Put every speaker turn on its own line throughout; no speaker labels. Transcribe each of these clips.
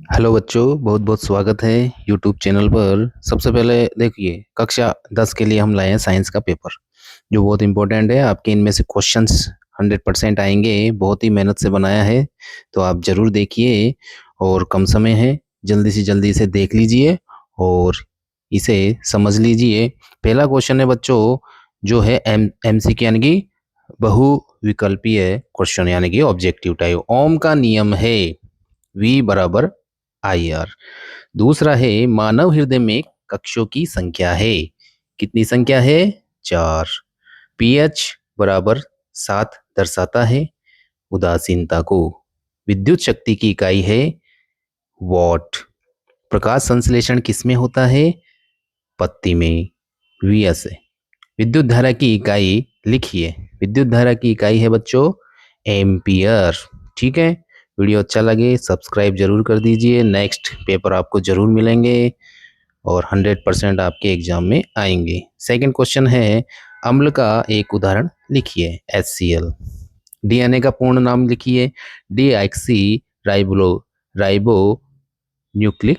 Hello बच्चों, बहुत बहुत स्वागत है यूट्यूब चैनल पर। सबसे पहले देखिए, कक्षा 10 के लिए हम लाए हैं साइंस का पेपर जो बहुत इंपॉर्टेंट है। आपके इनमें से क्वेश्चंस 100% आएंगे। बहुत ही मेहनत से बनाया है, तो आप ज़रूर देखिए। और कम समय है, जल्दी से जल्दी इसे देख लीजिए और इसे समझ लीजिए। पहला क्वेश्चन है बच्चों, जो है एमसीक्यू यानी कि बहुविकल्पीय क्वेश्चन यानी कि ऑब्जेक्टिव टाइप। ओम का नियम है V बराबर आई आर। दूसरा है, मानव हृदय में कक्षों की संख्या है। कितनी संख्या है? 4। पीएच बराबर 7 दर्शाता है उदासीनता को। विद्युत शक्ति की इकाई है वॉट। प्रकाश संश्लेषण किसमें होता है? पत्ती में, वीएस है। विद्युत धारा की इकाई लिखिए। विद्युत धारा की इकाई है बच्चों एम्पियर। ठीक है, वीडियो अच्छा लगे सब्सक्राइब जरूर कर दीजिए। नेक्स्ट पेपर आपको जरूर मिलेंगे और 100% आपके एग्जाम में आएंगे। सेकंड क्वेश्चन है, अम्ल का एक उदाहरण लिखिए। HCl। डीएनए का पूर्ण नाम लिखिए। डीऑक्सी राइबो न्यूक्लिक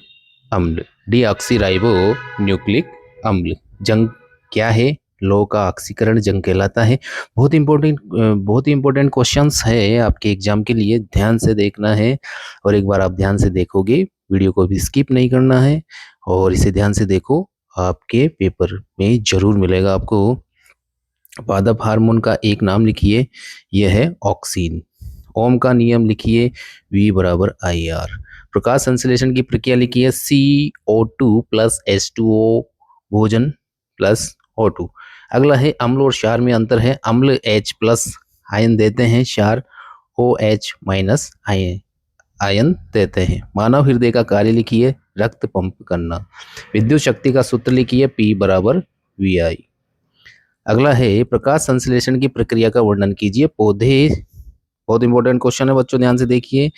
अम्ल। डीऑक्सी राइबो न्यूक्लिक अम्ल। जंग क्या है? लोह का ऑक्सीकरण जंग कहलाता है। बहुत ही इंपॉर्टेंट क्वेश्चंस है आपके एग्जाम के लिए, ध्यान से देखना है। और एक बार आप ध्यान से देखोगे, वीडियो को भी स्किप नहीं करना है और इसे ध्यान से देखो, आपके पेपर में जरूर मिलेगा आपको। पादप हार्मोन का एक नाम लिखिए, यह है ऑक्सीन। ओम का नियम लिखिए, V बराबर आई आर। प्रकाश संश्लेषण की प्रक्रिया लिखिए, CO2 प्लस H2O भोजन प्लस O2। अगला है, अम्ल और क्षार में अंतर है। अम्ल H प्लस आयन देते हैं, क्षार OH माइनस आयन देते हैं। मानव हृदय का कार्य लिखिए, रक्त पंप करना। विद्युत शक्ति का सूत्र लिखिए, P बराबर VI। अगला है, प्रकाश संश्लेषण की प्रक्रिया का वर्णन कीजिए। पौधे, बहुत इंपॉर्टेंट क्वेश्चन है बच्चों, ध्यान से देखिए।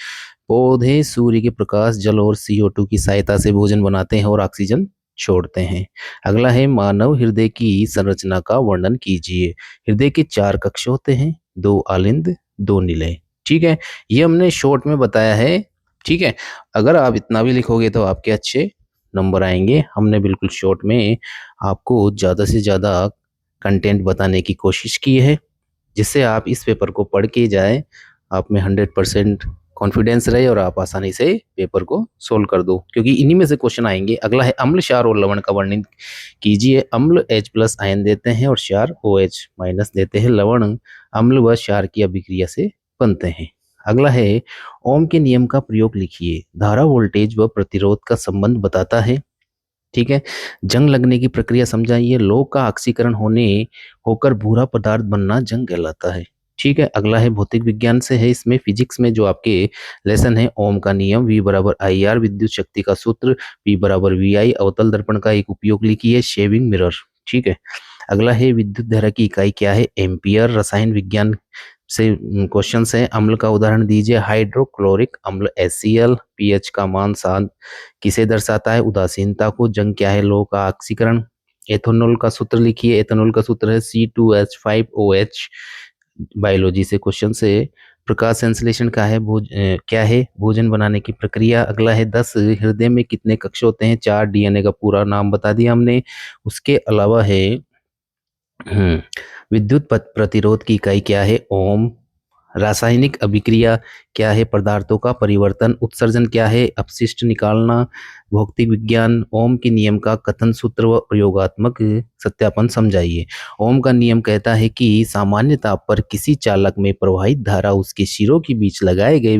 पौधे सूर्य के प्रकाश, जल और CO2 की सहायता से भोजन बनाते हैं और ऑक्सीजन छोड़ते हैं। अगला है, मानव हृदय की संरचना का वर्णन कीजिए। हृदय के 4 कक्ष होते हैं, 2 आलिंद 2 निलय। ठीक है, ये हमने शॉर्ट में बताया है। ठीक है, अगर आप इतना भी लिखोगे तो आपके अच्छे नंबर आएंगे। हमने बिल्कुल शॉर्ट में आपको ज़्यादा से ज़्यादा कंटेंट बताने की कोशिश की है, जिससे आप इस पेपर को पढ़ के जाए, आप में 100% कॉन्फिडेंस रहे और आप आसानी से पेपर को सोल्व कर दो, क्योंकि इन्हीं में से क्वेश्चन आएंगे। अगला है, अम्ल क्षार और लवण का वर्णन कीजिए। अम्ल H प्लस आयन देते हैं और क्षार OH माइनस देते हैं। लवण अम्ल व क्षार की अभिक्रिया से बनते हैं। अगला है, ओम के नियम का प्रयोग लिखिए। धारा, वोल्टेज व प्रतिरोध का संबंध बताता है। ठीक है, जंग लगने की प्रक्रिया समझाइए। लोह का ऑक्सीकरण होकर भूरा पदार्थ बनना जंग कहलाता है। ठीक है, अगला है, भौतिक विज्ञान से है। इसमें फिजिक्स में जो आपके लेसन है, ओम का नियम V बराबर आई आर। विद्युत शक्ति का सूत्र P बराबर VI। अवतल दर्पण का एक उपयोग लिखिए, शेविंग मिरर। ठीक है, अगला है, विद्युत धारा की इकाई क्या है? एम्पियर। रसायन विज्ञान से क्वेश्चन है, अम्ल का उदाहरण दीजिए। हाइड्रोक्लोरिक अम्ल HCl। पीएच का मान 7 किसे दर्शाता है? उदासीनता को। जंग क्या है? लोह का ऑक्सीकरण। एथेनॉल का सूत्र लिखिए। एथेनॉल का सूत्र है C2H5OH। बायोलॉजी से क्वेश्चन से, प्रकाश संश्लेषण का है क्या है? भोजन बनाने की प्रक्रिया। अगला है, 10 हृदय में कितने कक्ष होते हैं? 4। डीएनए का पूरा नाम बता दिया हमने। उसके अलावा है, विद्युत प्रतिरोध की इकाई क्या है? ओम। रासायनिक अभिक्रिया क्या है? पदार्थों का परिवर्तन। उत्सर्जन क्या है? अपशिष्ट निकालना। भौतिक विज्ञान, ओम के नियम का कथन, सूत्र व प्रयोगात्मक सत्यापन समझाइए। ओम का नियम कहता है कि सामान्य ताप पर किसी चालक में प्रवाहित धारा उसके सिरों के बीच लगाए गए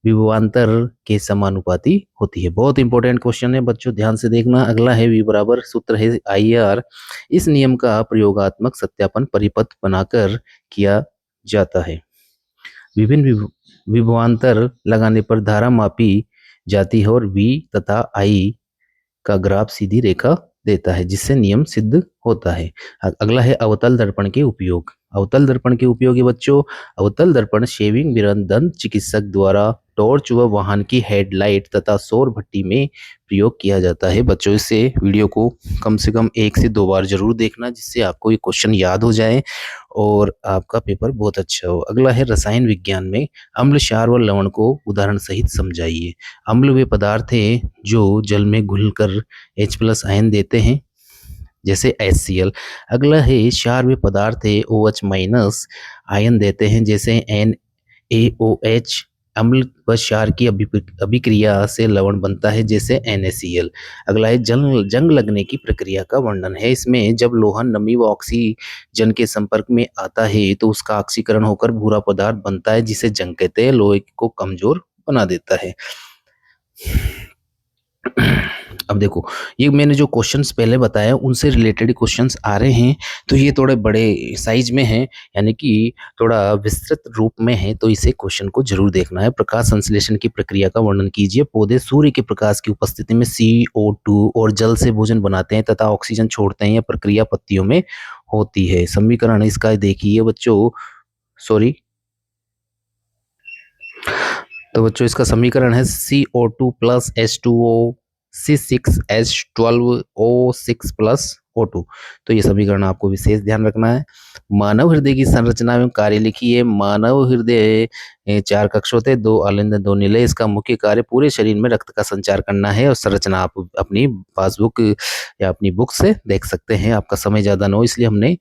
विभवांतर के समानुपाती होती है। बहुत इंपॉर्टेंट क्वेश्चन है बच्चों, ध्यान से देखना। अगला है, V बराबर सूत्र है आई आर। इस नियम का प्रयोगात्मक सत्यापन परिपथ बनाकर किया जाता है। विभिन्न विभवांतर लगाने पर धारा मापी जाती है और V तथा I का ग्राफ सीधी रेखा देता है, जिससे नियम सिद्ध होता है। अगला है, अवतल दर्पण के उपयोग। अवतल दर्पण के उपयोगी बच्चों, अवतल दर्पण शेविंग मिरर दंत चिकित्सक द्वारा टॉर्च व वाहन की हेडलाइट तथा सौर भट्टी में प्रयोग किया जाता है। बच्चों इससे वीडियो को कम से कम 1 से 2 बार जरूर देखना, जिससे आपको ये क्वेश्चन याद हो जाए और आपका पेपर बहुत अच्छा हो। अगला है रसायन विज्ञान में अम्ल, क्षार व लवण को उदाहरण सहित समझाइए। अम्ल वे पदार्थ है जो जल में घुलकर H+ आयन देते हैं, जैसे HCl। अगला है क्षार वे पदार्थ है OH- आयन देते हैं, जैसे NaOH। अम्ल व क्षार की अभिक्रिया से लवण बनता है, जैसे NaCl। अगला है जंग लगने की प्रक्रिया का वर्णन है। इसमें जब लोहा नमी व ऑक्सीजन के संपर्क में आता है तो उसका ऑक्सीकरण होकर भूरा पदार्थ बनता है, जिसे जंग कहते हैं। लोहे को कमजोर बना देता है। अब देखो, ये मैंने जो क्वेश्चंस पहले बताया उनसे रिलेटेड क्वेश्चंस आ रहे हैं, तो ये थोड़े बड़े साइज में हैं, यानी कि थोड़ा विस्तृत रूप में है, तो इसे क्वेश्चन को जरूर देखना है। प्रकाश संश्लेषण की प्रक्रिया का वर्णन कीजिए। पौधे सूर्य के प्रकाश की उपस्थिति में CO2 और जल से भोजन बनाते हैं तथा ऑक्सीजन छोड़ते हैं। यह प्रक्रिया पत्तियों में होती है। समीकरण इसका देखिए बच्चों, सॉरी, तो बच्चों इसका समीकरण है CO2 plus H2O C6H12O6 plus O2। तो ये समीकरण आपको विशेष ध्यान रखना है। मानव हृदय की संरचना एवं कार्य लिखिए। मानव हृदय 4 कक्ष होते हैं, 2 अलिंद 2 निलय। इसका मुख्य कार्य पूरे शरीर में रक्त का संचार करना है। और संरचना आप अपनी पासबुक या अपनी बुक से देख सकते हैं। आपका समय ज्यादा न हो इसलिए हमने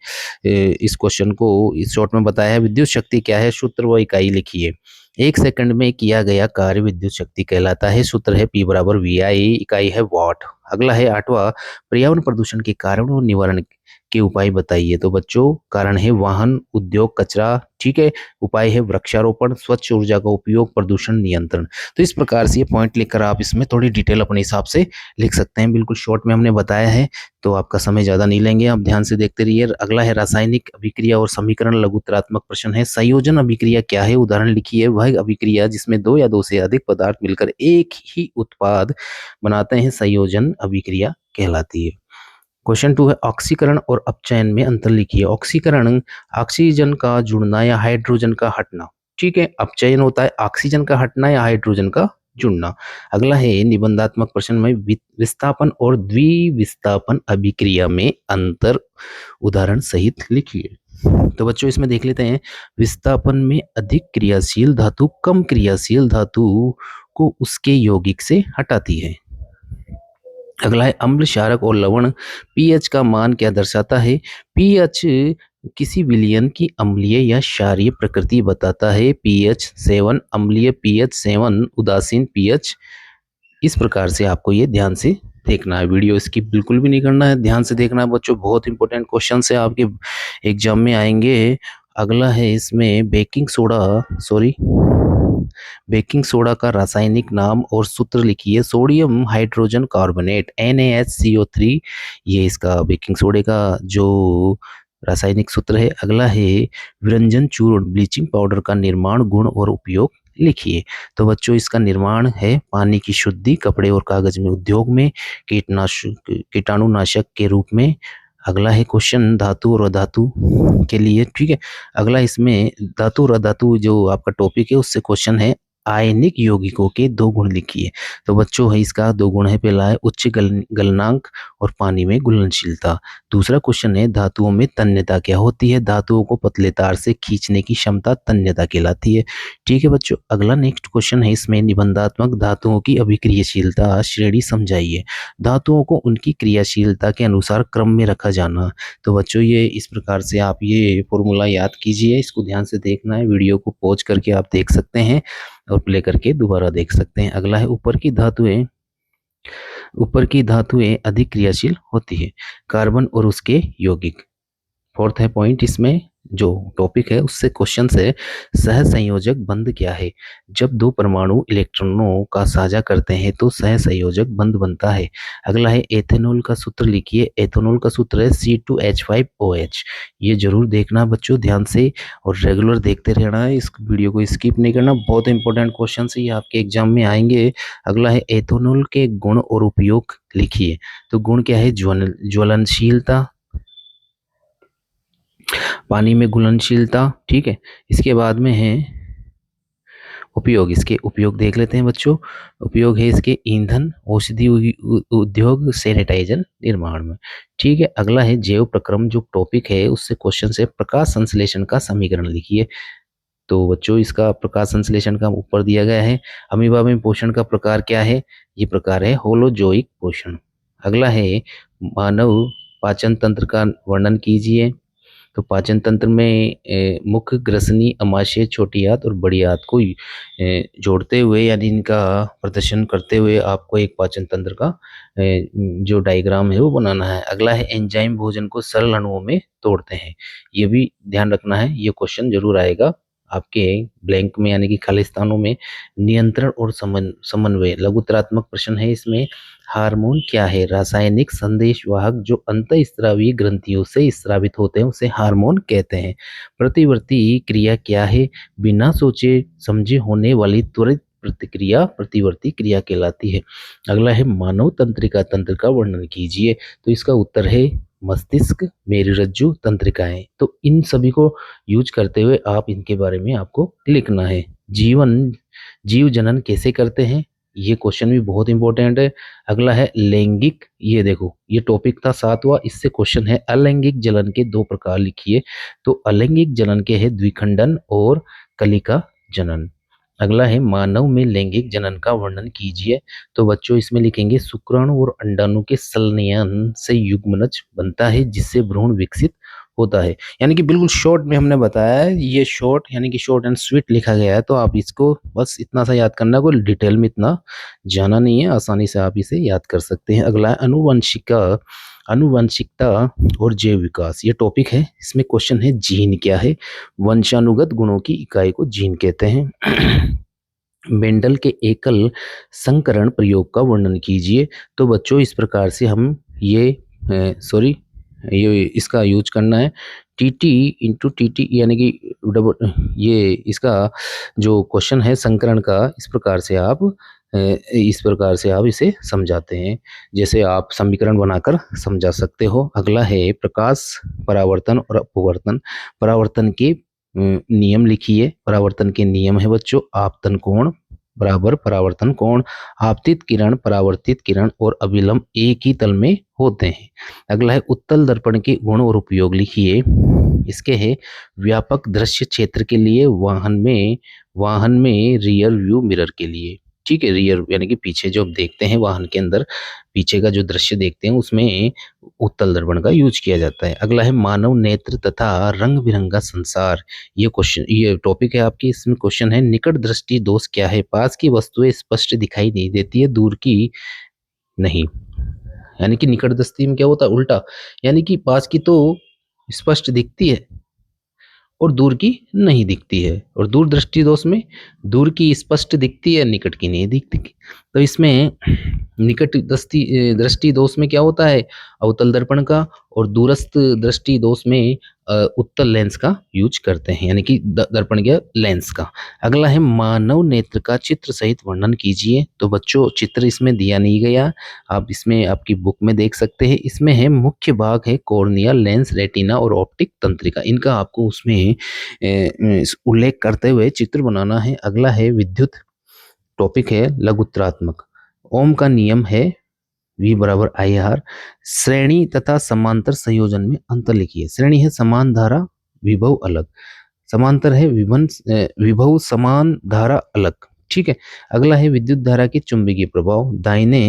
इस क्वेश्चन को इस शॉर्ट में बताया है। विद्युत शक्ति क्या है, सूत्र व इकाई लिखिए। 1 सेकंड में किया गया कार्य विद्युत शक्ति कहलाता है। सूत्र है P बराबर VI, इकाई है वाट। अगला है 8वां, पर्यावरण प्रदूषण के कारण और निवारण के उपाय बताइए। तो बच्चों कारण है वाहन, उद्योग, कचरा, ठीक है। उपाय है वृक्षारोपण, स्वच्छ ऊर्जा का उपयोग, प्रदूषण नियंत्रण। तो इस प्रकार से ये पॉइंट लिखकर आप इसमें थोड़ी डिटेल अपने हिसाब से लिख सकते हैं। बिल्कुल शॉर्ट में हमने बताया है, तो आपका समय ज्यादा नहीं लेंगे, आप ध्यान से देखते रहिए। अगला है रासायनिक अभिक्रिया और समीकरण, लघुत्तरात्मक प्रश्न है। संयोजन अभिक्रिया क्या है, उदाहरण लिखिए। वह अभिक्रिया जिसमें 2 या 2 से अधिक पदार्थ मिलकर एक ही उत्पाद बनाते हैं, संयोजन अभिक्रिया कहलाती है। क्वेश्चन 2 है ऑक्सीकरण और अपचयन में अंतर लिखिए। ऑक्सीकरण ऑक्सीजन का जुड़ना या हाइड्रोजन का हटना, ठीक है। अपचयन होता है ऑक्सीजन का हटना या हाइड्रोजन का जुड़ना। अगला है निबंधात्मक प्रश्न में विस्थापन और द्विविस्थापन अभिक्रिया में अंतर, उदाहरण सहित लिखिए। तो बच्चों इसमें देख लेते हैं। विस्थापन में अधिक क्रियाशील धातु कम क्रियाशील धातु को उसके यौगिक से हटाती है। अगला है अम्ल, क्षारक और लवण पीएच का मान क्या दर्शाता है। पीएच किसी विलयन की अम्लीय या क्षारीय प्रकृति बताता है। पीएच 7 अम्लीय, पीएच 7 उदासीन पीएच। इस प्रकार से आपको ये ध्यान से देखना है, वीडियो स्किप बिल्कुल भी नहीं करना है, ध्यान से देखना है बच्चों। बहुत इंपॉर्टेंट क्वेश्चन है, आपके एग्जाम में आएंगे। अगला है इसमें baking soda, sorry, baking soda का रासायनिक नाम और सूत्र लिखिए। सोडियम हाइड्रोजन कार्बोनेट NaHCO3, ये इसका बेकिंग सोडे का जो रासायनिक सूत्र है। अगला है विरंजन चूर्ण, ब्लीचिंग पाउडर का निर्माण, गुण और उपयोग लिखिए। तो बच्चों इसका निर्माण है पानी की शुद्धि, कपड़े और कागज में, उद्योग में, कीटनाशक कीटाणुनाशक के रूप में। अगला है क्वेश्चन धातु और अधातु के लिए, ठीक है। अगला इसमें धातु और अधातु जो आपका टॉपिक है उससे क्वेश्चन है आयनिक यौगिकों के 2 गुण लिखिए। तो बच्चों है इसका 2 गुण है, पहला है उच्च गलनांक और पानी में घुलनशीलता। दूसरा क्वेश्चन है धातुओं में तन्यता क्या होती है। धातुओं को पतले तार से खींचने की क्षमता तन्यता कहलाती है, ठीक है बच्चों। अगला नेक्स्ट क्वेश्चन है इसमें निबंधात्मक धातुओं की अभिक्रियाशीलता श्रेणी समझाइए। धातुओं को उनकी क्रियाशीलता के अनुसार क्रम में रखा जाना। तो बच्चों ये इस प्रकार से आप ये फॉर्मूला याद कीजिए, इसको ध्यान से देखना है, वीडियो को पॉज करके आप देख सकते हैं और प्ले करके दोबारा देख सकते हैं। अगला है ऊपर की धातुएं अधिक क्रियाशील होती है, कार्बन और उसके यौगिक। फोर्थ है पॉइंट इसमें जो टॉपिक है उससे क्वेश्चन से सहसंयोजक बंध क्या है। जब 2 परमाणु इलेक्ट्रॉनों का साझा करते हैं तो सहसंयोजक बंध बनता है। अगला है एथेनॉल का सूत्र लिखिए। एथेनॉल का सूत्र है C2H5OH। ये जरूर देखना बच्चों ध्यान से और रेगुलर देखते रहना है, इस वीडियो को स्किप नहीं करना, बहुत इंपॉर्टेंट क्वेश्चन है ये आपके एग्जाम में आएंगे। अगला है एथेनॉल के गुण और उपयोग लिखिए। तो गुण क्या है, ज्वलनशीलता, पानी में घुलनशीलता, ठीक है। इसके बाद में है उपयोग। इसके उपयोग देख लेते हैं बच्चों। उपयोग है इसके ईंधन, औषधि उद्योग, सैनिटाइजर निर्माण में, ठीक है। अगला है जैव प्रक्रम। जो टॉपिक है उससे क्वेश्चन से प्रकाश संश्लेषण का समीकरण लिखिए। तो बच्चों इसका प्रकाश संश्लेषण का ऊपर दिया गया है। अमीबा में पोषण का प्रकार क्या है? ये प्रकार है होलोजोइक पोषण। अगला है मानव पाचन तंत्र का वर्णन कीजिए। तो पाचन तंत्र में मुख्य ग्रसनी, अमाशय, छोटी आंत और बड़ी आंत को जोड़ते हुए यानी इनका प्रदर्शन करते हुए आपको एक पाचन तंत्र का जो डायग्राम है वो बनाना है। अगला है एंजाइम भोजन को सरल अणुओं में तोड़ते हैं। ये भी ध्यान रखना है, ये क्वेश्चन जरूर आएगा आपके ब्लैंक में यानी कि खाली स्थानों में। नियंत्रण और समन्वय लघुतरात्मक प्रश्न है इसमें। हार्मोन क्या है? रासायनिक संदेशवाहक जो अंतःस्रावी ग्रंथियों से स्रावित होते हैं उसे हार्मोन कहते हैं। प्रतिवर्ती क्रिया क्या है? बिना सोचे समझे होने वाली त्वरित प्रतिक्रिया प्रतिवर्ती क्रिया कहलाती है। अगला है मानव तंत्रिका तंत्र का वर्णन कीजिए। तो इसका उत्तर है मस्तिष्क, मेरुरज्जु, तंत्रिकाएं। तो इन सभी को यूज करते हुए आप इनके बारे में आपको लिखना है। जीव जनन कैसे करते हैं? ये क्वेश्चन भी बहुत इंपॉर्टेंट है। अगला है लैंगिक। ये देखो ये टॉपिक था 7वां, इससे क्वेश्चन है अलैंगिक जलन के 2 प्रकार लिखिए। तो अलैंगिक जलन के है द्विखंडन और कलिका जनन। अगला है मानव में लैंगिक जनन का वर्णन कीजिए। तो बच्चों इसमें लिखेंगे शुक्राणु और अंडाणु के संलयन से युग्मनज बनता है जिससे भ्रूण विकसित होता है। यानी कि बिल्कुल शॉर्ट में हमने बताया है, ये शॉर्ट यानी कि शॉर्ट एंड स्वीट लिखा गया है। तो आप इसको बस इतना सा याद करना, कोई डिटेल में इतना जाना नहीं है, आसानी से आप इसे याद कर सकते हैं। अगला है अनुवंशिकता और जैव विकास। ये टॉपिक है, इसमें क्वेश्चन है जीन क्या है? वंशानुगत गुणों की इकाई को जीन कहते हैं। मेंडल के एकल संकरण प्रयोग का वर्णन कीजिए। तो बच्चों इस प्रकार से हम ये ये इसका यूज करना है टीटी इंटू टीटी यानी कि डबल, ये इसका जो क्वेश्चन है संकरण का, इस प्रकार से आप इसे समझाते हैं, जैसे आप समीकरण बनाकर समझा सकते हो। अगला है प्रकाश, परावर्तन और अपवर्तन। परावर्तन के नियम लिखिए। परावर्तन के नियम है बच्चों आपतन कोण बराबर परावर्तन कोण, आपतित किरण, परावर्तित किरण और अभिलंब एक ही तल में होते हैं। अगला है उत्तल दर्पण के गुण और उपयोग लिखिए। इसके है व्यापक दृश्य क्षेत्र के लिए, वाहन में रियर व्यू मिरर के लिए, ठीक है। रियर यानी कि पीछे जो देखते हैं वाहन के अंदर, पीछे का जो दृश्य देखते हैं उसमें उत्तल दर्पण का यूज किया जाता है। अगला है मानव नेत्र तथा रंग बिरंगा संसार। ये टॉपिक है आपकी। इसमें क्वेश्चन है निकट दृष्टि दोष क्या है? पास की वस्तुएं स्पष्ट दिखाई नहीं देती है, दूर की नहीं। यानी कि निकट दृष्टि में क्या होता है? उल्टा, यानी कि पास की तो स्पष्ट दिखती है और दूर की नहीं दिखती है। और दूर दृष्टि दोष में दूर की स्पष्ट दिखती है, निकट की नहीं दिखती। तो इसमें निकट दृष्टि दोष में क्या होता है? अवतल दर्पण का, और दूरस्थ दृष्टि दोष में उत्तल लेंस का यूज करते हैं, यानी कि दर्पण के लेंस का। अगला है मानव नेत्र का चित्र सहित वर्णन कीजिए। तो बच्चों चित्र इसमें दिया नहीं गया, आप इसमें आपकी बुक में देख सकते हैं। इसमें है मुख्य भाग है कॉर्निया, लेंस, रेटिना और ऑप्टिक तंत्रिका। इनका आपको उसमें उल्लेख करते हुए चित्र बनाना है। अगला है विद्युत। टॉपिक है लघुत्रात्मक। ओम का नियम है V बराबर IR। श्रेणी तथा समांतर संयोजन में अंतर लिखिए। श्रेणी है समान धारा, विभव अलग। समांतर है विभव समान, धारा अलग, ठीक है। अगला है विद्युत धारा के चुंबकीय प्रभाव। दाहिने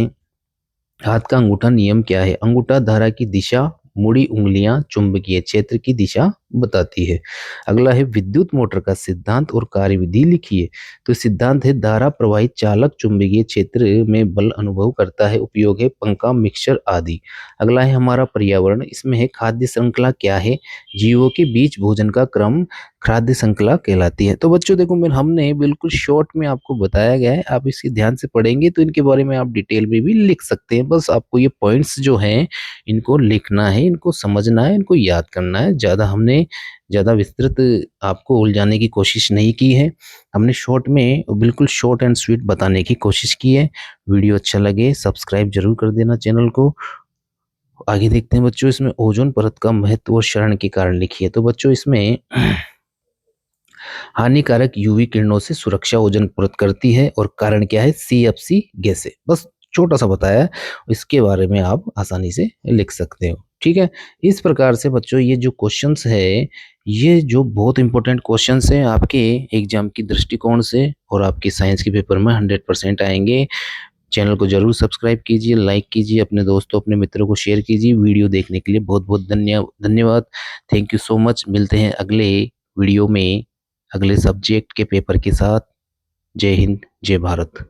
हाथ का अंगूठा नियम क्या है? अंगूठा धारा की दिशा, मुड़ी उंगलियां चुंबकीय क्षेत्र की दिशा बताती है। अगला है विद्युत मोटर का सिद्धांत और कार्यविधि लिखिए। तो सिद्धांत है धारा प्रवाहित चालक चुंबकीय क्षेत्र में बल अनुभव करता है। उपयोग है पंखा, मिक्सर आदि। अगला है हमारा पर्यावरण। इसमें है खाद्य श्रृंखला क्या है? जीवों के बीच भोजन का क्रम खाद्य श्रृंखला कहलाती है। तो बच्चों देखो हमने बिल्कुल शॉर्ट में आपको बताया गया है, आप इसके ध्यान से पढ़ेंगे तो इनके बारे में आप डिटेल में भी लिख सकते हैं। बस आपको ये पॉइंट्स जो हैं इनको लिखना है, इनको समझना है, इनको याद करना है। हमने ज़्यादा विस्तृत आपको उलझाने की कोशिश नहीं की है। हमने शॉर्ट में बिल्कुल शॉर्ट एंड स्वीट बताने की कोशिश की है। वीडियो अच्छा लगे सब्सक्राइब जरूर कर देना चैनल को। आगे देखते हैं बच्चों, इसमें ओजोन परत का महत्व और क्षरण के कारण लिखिए। तो बच्चों इसमें हानिकारक यूवी किरणों से सुरक्षा ओजोन परत करती है और कारण क्या है, सीएफसी गैस है। बस छोटा सा बताया है, इसके बारे में आप आसानी से लिख सकते हो। ठीक है, इस प्रकार से बच्चों ये जो क्वेश्चंस है, ये जो बहुत इंपॉर्टेंट क्वेश्चंस हैं आपके एग्जाम की दृष्टिकोण से और आपके साइंस के पेपर में 100% आएंगे। चैनल को जरूर सब्सक्राइब कीजिए, लाइक कीजिए, अपने दोस्तों अपने मित्रों को शेयर कीजिए। वीडियो देखने के लिए बहुत बहुत धन्यवाद। Thank you so much. मिलते हैं अगले वीडियो में अगले सब्जेक्ट के पेपर के साथ। जय हिंद, जय भारत।